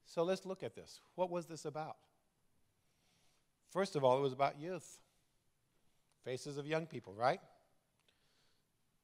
So let's look at this. What was this about? First of all, it was about youth. Faces of young people, right?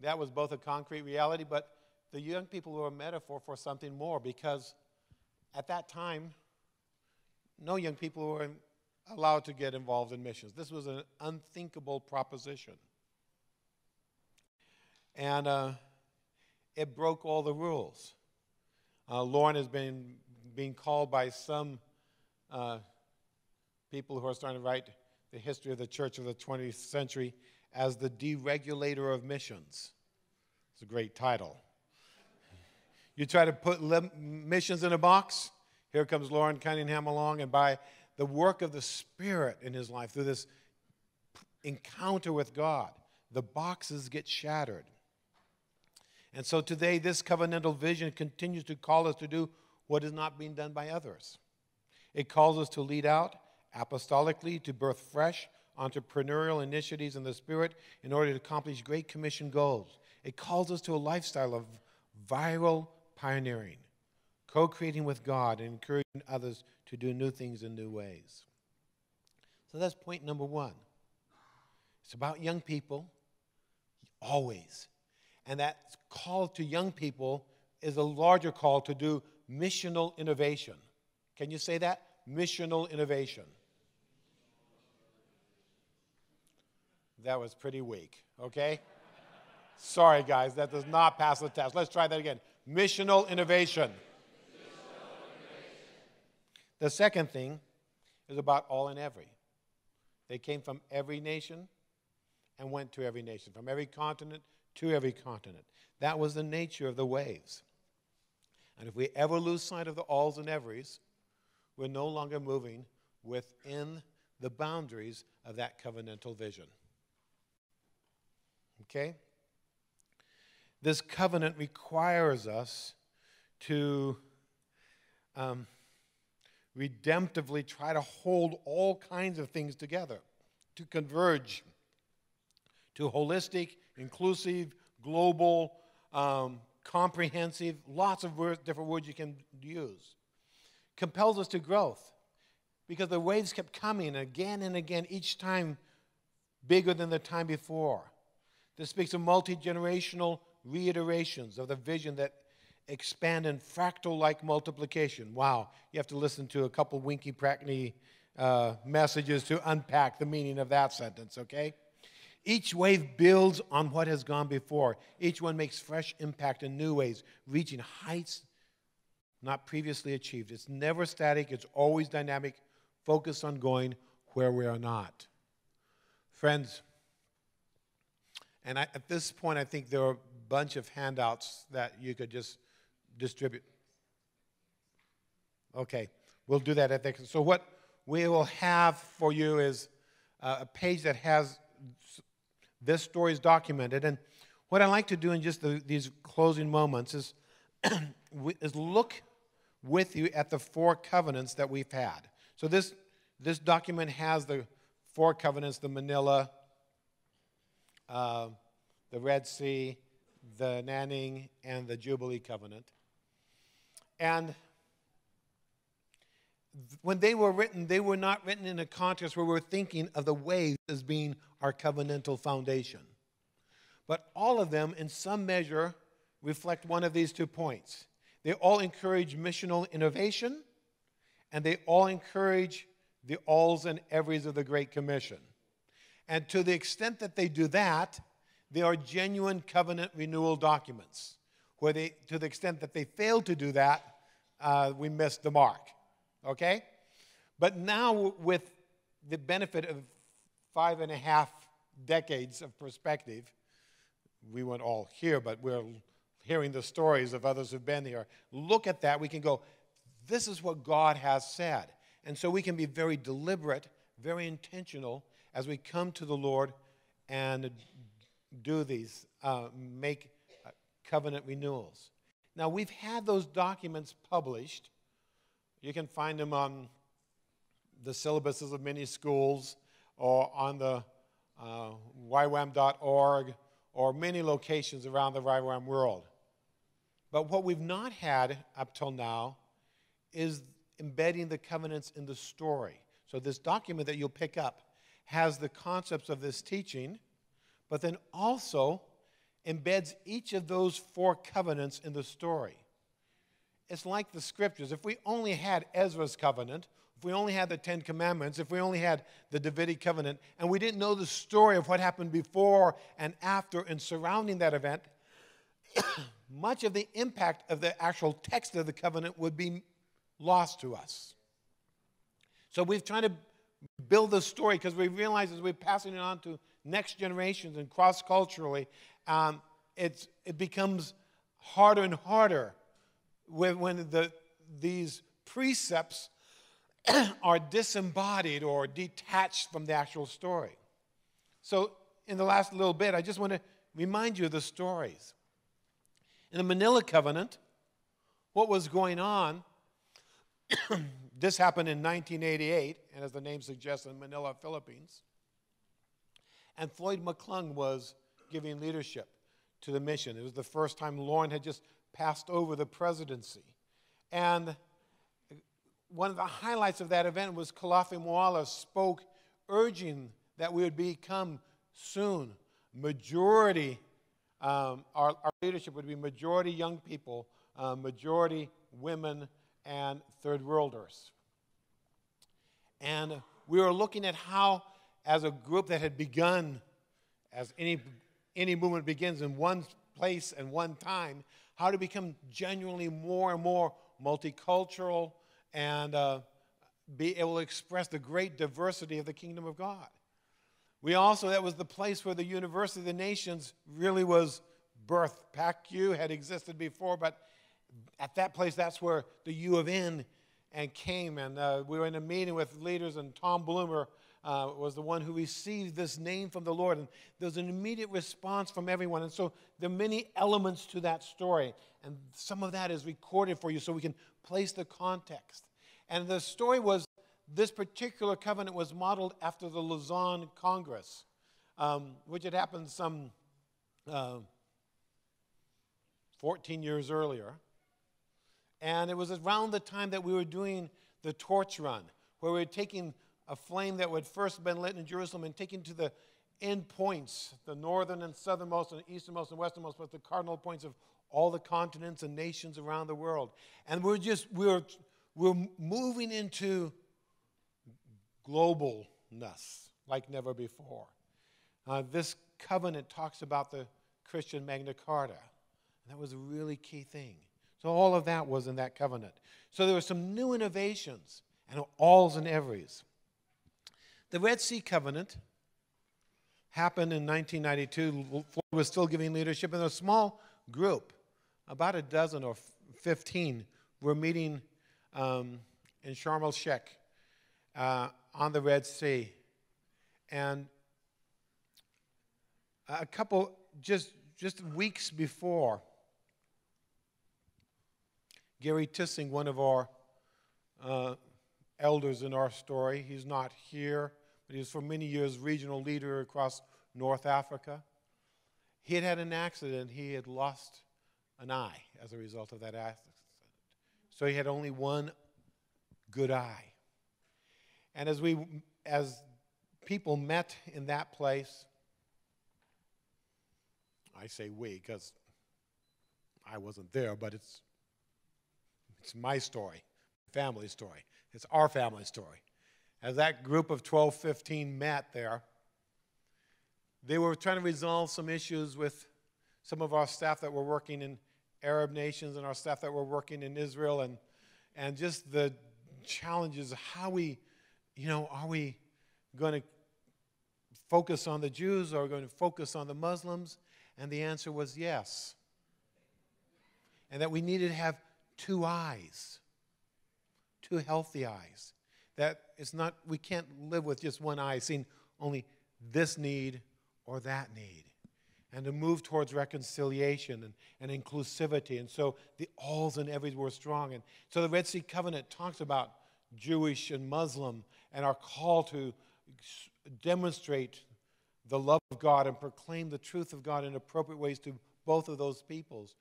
That was both a concrete reality, but the young people were a metaphor for something more, because at that time, no young people were allowed to get involved in missions. This was an unthinkable proposition. And it broke all the rules. Lauren has been being called by some people who are starting to write the history of the church of the 20th century as the deregulator of missions. It's a great title. You try to put missions in a box, here comes Lauren Cunningham along, and by the work of the Spirit in his life, through this encounter with God, the boxes get shattered. And so today, this covenantal vision continues to call us to do what is not being done by others. It calls us to lead out apostolically, to birth fresh entrepreneurial initiatives in the Spirit in order to accomplish Great Commission goals. It calls us to a lifestyle of viral pioneering, co-creating with God and encouraging others to do new things in new ways. So that's point number one. It's about young people, always. And that call to young people is a larger call to do missional innovation. Can you say that? Missional innovation. That was pretty weak, okay? Sorry, guys, that does not pass the test. Let's try that again. Missional innovation. The second thing is about all and every. They came from every nation and went to every nation, from every continent to every continent. That was the nature of the waves. And if we ever lose sight of the alls and everys, we're no longer moving within the boundaries of that covenantal vision. Okay? This covenant requires us to redemptively try to hold all kinds of things together, to converge to holistic, inclusive, global, comprehensive, lots of different words you can use. Compels us to growth, because the waves kept coming again and again, each time bigger than the time before. This speaks of multi-generational reiterations of the vision that expand in fractal-like multiplication. Wow, you have to listen to a couple Winky-Prackney messages to unpack the meaning of that sentence, okay? Each wave builds on what has gone before. Each one makes fresh impact in new ways, reaching heights not previously achieved. It's never static. It's always dynamic, focused on going where we are not. Friends, and at this point, I think there are a bunch of handouts that you could just distribute. Okay, we'll do that at the end. So what we will have for you is a page that has this story is documented. And what I like to do in just these closing moments is look with you at the 4 covenants that we've had. So this document has the 4 covenants: the Manila, the Red Sea, the Nanning, and the Jubilee Covenant. And when they were written, they were not written in a context where we're thinking of the waves as being our covenantal foundation. But all of them, in some measure, reflect one of these 2 points. They all encourage missional innovation, and they all encourage the alls and everys of the Great Commission. And to the extent that they do that, they are genuine covenant renewal documents. To the extent that they fail to do that, we missed the mark. Okay? But now, with the benefit of 5.5 decades of perspective, we weren't all here, but we're hearing the stories of others who've been here. Look at that. We can go, this is what God has said. And so we can be very deliberate, very intentional as we come to the Lord and do these, make covenant renewals. Now, we've had those documents published. You can find them on the syllabuses of many schools or on the YWAM.org or many locations around the YWAM world. But what we've not had up till now is embedding the covenants in the story. So this document that you'll pick up has the concepts of this teaching, but then also embeds each of those 4 covenants in the story. It's like the scriptures. If we only had Ezra's covenant, if we only had the 10 Commandments, if we only had the Davidic covenant, and we didn't know the story of what happened before and after and surrounding that event, much of the impact of the actual text of the covenant would be lost to us. So we've tried to build the story because we realize as we're passing it on to next generations and cross-culturally, it becomes harder and harder when these precepts are disembodied or detached from the actual story. So in the last little bit, I just want to remind you of the stories. In the Manila Covenant, what was going on, this happened in 1988, and as the name suggests, in Manila, Philippines. And Floyd McClung was giving leadership to the mission. It was the first time Lauren had just passed over the presidency. And one of the highlights of that event was Kalafi Moala spoke urging that we would become soon majority, our leadership would be majority young people, majority women, and third worlders. And we were looking at how, as a group that had begun, as any movement begins in one place and one time, how to become genuinely more and more multicultural and be able to express the great diversity of the kingdom of God. We also, that was the place where the University of the Nations really was birthed. PAC-U had existed before, but at that place, that's where the U of N came. And we were in a meeting with leaders, and Tom Bloomer was the one who received this name from the Lord. And there was an immediate response from everyone. And so there are many elements to that story. And some of that is recorded for you so we can place the context. And the story was, this particular covenant was modeled after the Lausanne Congress, which had happened some 14 years earlier. And it was around the time that we were doing the torch run, where we were taking a flame that had first been lit in Jerusalem and taking to the end points, the northern and southernmost and easternmost and westernmost, but the cardinal points of all the continents and nations around the world. And we're moving into globalness like never before. This covenant talks about the Christian Magna Carta. And that was a really key thing. So all of that was in that covenant. So there were some new innovations and alls and everys. The Red Sea Covenant happened in 1992. Floyd was still giving leadership, and a small group, about a dozen or 15, were meeting in Sharm el-Sheikh on the Red Sea. And a couple, just weeks before, Gary Tissing, one of our elders in our story, he's not here, but he was for many years regional leader across North Africa. He had had an accident. He had lost an eye as a result of that accident. So he had only one good eye. And as people met in that place, I say we because I wasn't there, but it's my story, family story. It's our family story. As that group of 12, 15 met there, they were trying to resolve some issues with some of our staff that were working in Arab nations and our staff that were working in Israel, and just the challenges of how we, are we going to focus on the Jews or are we going to focus on the Muslims? And the answer was yes. And that we needed to have two eyes, two healthy eyes. That it's not, we can't live with just one eye, seeing only this need or that need. And to move towards reconciliation and inclusivity. And so the alls and everys were strong. And so the Red Sea Covenant talks about Jewish and Muslim and our call to demonstrate the love of God and proclaim the truth of God in appropriate ways to both of those peoples.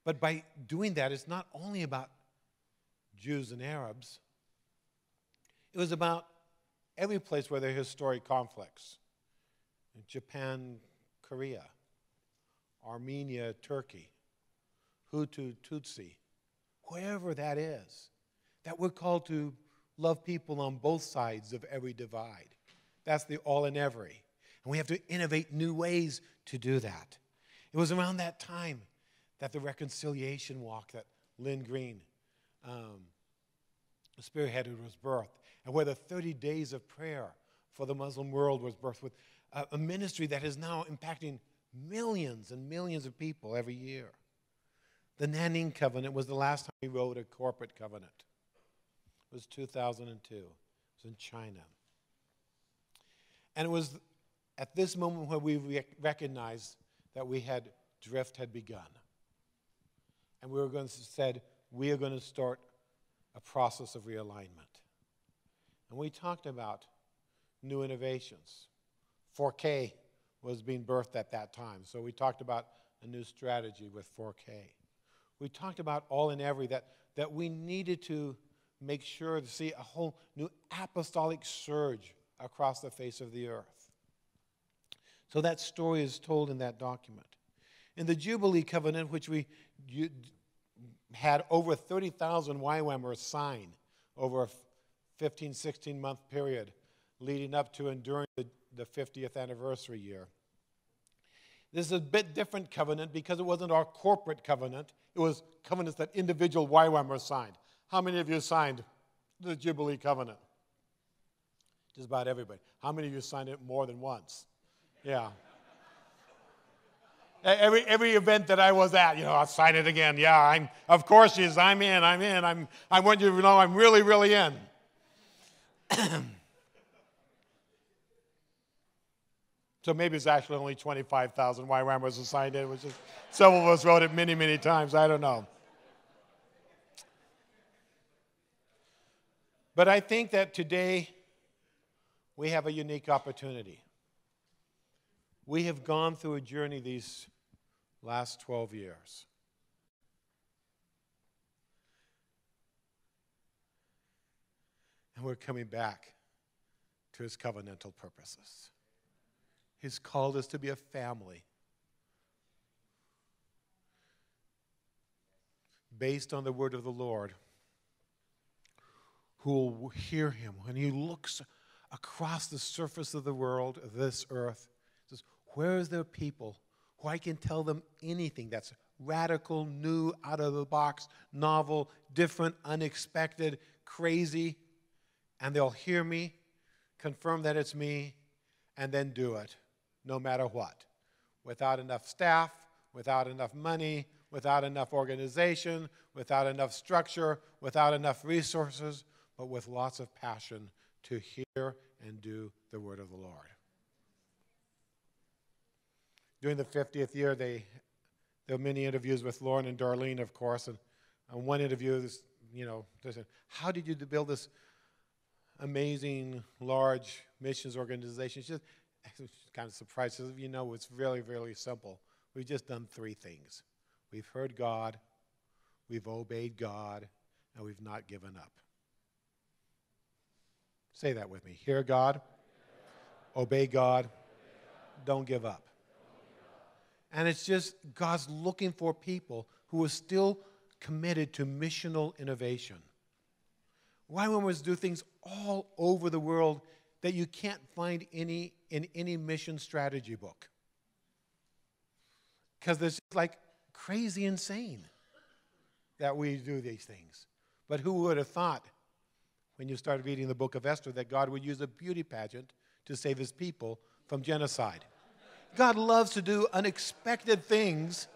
But by doing that, it's not only about Jews and Arabs. It was about every place where there are historic conflicts. Japan, Korea, Armenia, Turkey, Hutu, Tutsi, wherever that is, that we're called to love people on both sides of every divide. That's the all and every. And we have to innovate new ways to do that. It was around that time that the reconciliation walk that Lynn Green spearheaded was birthed, and where the 30 days of prayer for the Muslim world was birthed, with a ministry that is now impacting millions and millions of people every year. The Nanning Covenant was the last time we wrote a corporate covenant. It was 2002. It was in China. And it was at this moment where we recognized that drift had begun. And we are going to start a process of realignment. And we talked about new innovations. 4K was being birthed at that time. So we talked about a new strategy with 4K. We talked about all and every, that we needed to make sure to see a whole new apostolic surge across the face of the earth. So that story is told in that document. In the Jubilee Covenant, which we had over 30,000 YWAMers sign over a 15, 16-month period leading up to and during the 50th anniversary year. This is a bit different covenant because it wasn't our corporate covenant. It was covenants that individual YWAMers signed. How many of you signed the Jubilee Covenant? Just about everybody. How many of you signed it more than once? Yeah. Every event that I was at, I'll sign it again. Yeah, of course she is. I'm in. I want you to know I'm really, really in. So maybe it's actually only 25,000 YWAMers who signed it. Which is, some of us wrote it many, many times. I don't know. But I think that today we have a unique opportunity. We have gone through a journey these last 12 years. And we're coming back to his covenantal purposes. He's called us to be a family based on the word of the Lord, who will hear him when he looks across the surface of the world, of this earth. Says, where is there people who I can tell them anything that's radical, new, out of the box, novel, different, unexpected, crazy, and they'll hear me, confirm that it's me, and then do it, no matter what. Without enough staff, without enough money, without enough organization, without enough structure, without enough resources, but with lots of passion to hear and do the word of the Lord. During the 50th year, there were many interviews with Lauren and Darlene, of course, and one interview, they said, how did you build this amazing, large missions organization? She was kind of surprised. She said, it's really, really simple. We've just done three things. We've heard God, we've obeyed God, and we've not given up. Say that with me. Hear God, obey God, don't give up. And it's just God's looking for people who are still committed to missional innovation. YWAMers do things all over the world that you can't find in any mission strategy book. Because it's like crazy insane that we do these things. But who would have thought, when you started reading the book of Esther, that God would use a beauty pageant to save his people from genocide? God loves to do unexpected things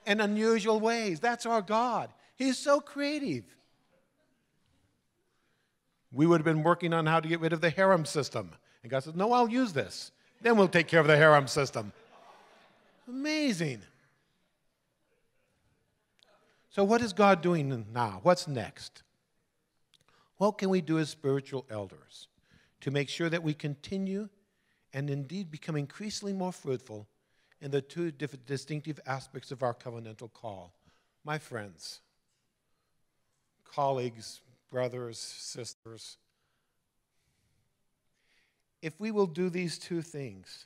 in unusual ways. That's our God. He's so creative. We would have been working on how to get rid of the harem system. And God says, no, I'll use this. Then we'll take care of the harem system. Amazing. So what is God doing now? What's next? What can we do as spiritual elders to make sure that we continue and indeed become increasingly more fruitful in the two distinctive aspects of our covenantal call? My friends, colleagues, brothers, sisters, if we will do these two things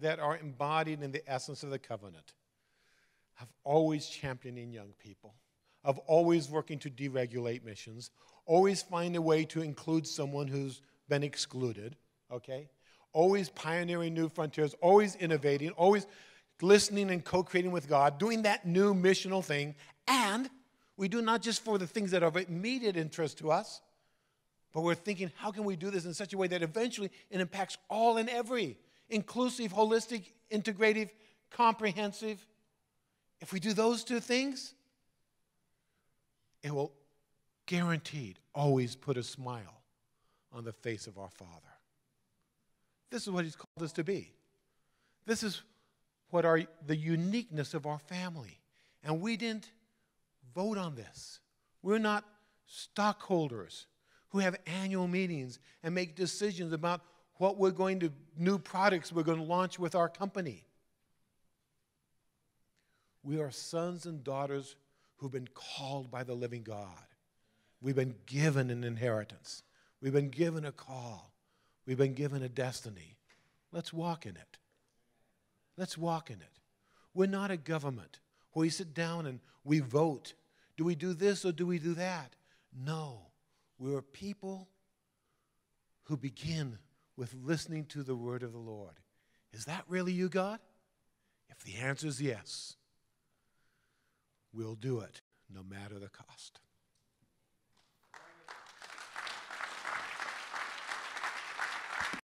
that are embodied in the essence of the covenant, of always championing young people, of always working to deregulate missions, always find a way to include someone who's been excluded, okay? Always pioneering new frontiers, always innovating, always listening and co-creating with God, doing that new missional thing. And we do not just for the things that are of immediate interest to us, but we're thinking, how can we do this in such a way that eventually it impacts all and every, inclusive, holistic, integrative, comprehensive. If we do those two things, it will guaranteed always put a smile on the face of our Father. This is what He's called us to be. This is what the uniqueness of our family. And we didn't vote on this. We're not stockholders who have annual meetings and make decisions about what new products we're going to launch with our company. We are sons and daughters who've been called by the living God. We've been given an inheritance. We've been given a call. We've been given a destiny. Let's walk in it. Let's walk in it. We're not a government where we sit down and we vote. Do we do this or do we do that? No. We're a people who begin with listening to the word of the Lord. Is that really you, God? If the answer is yes, we'll do it no matter the cost.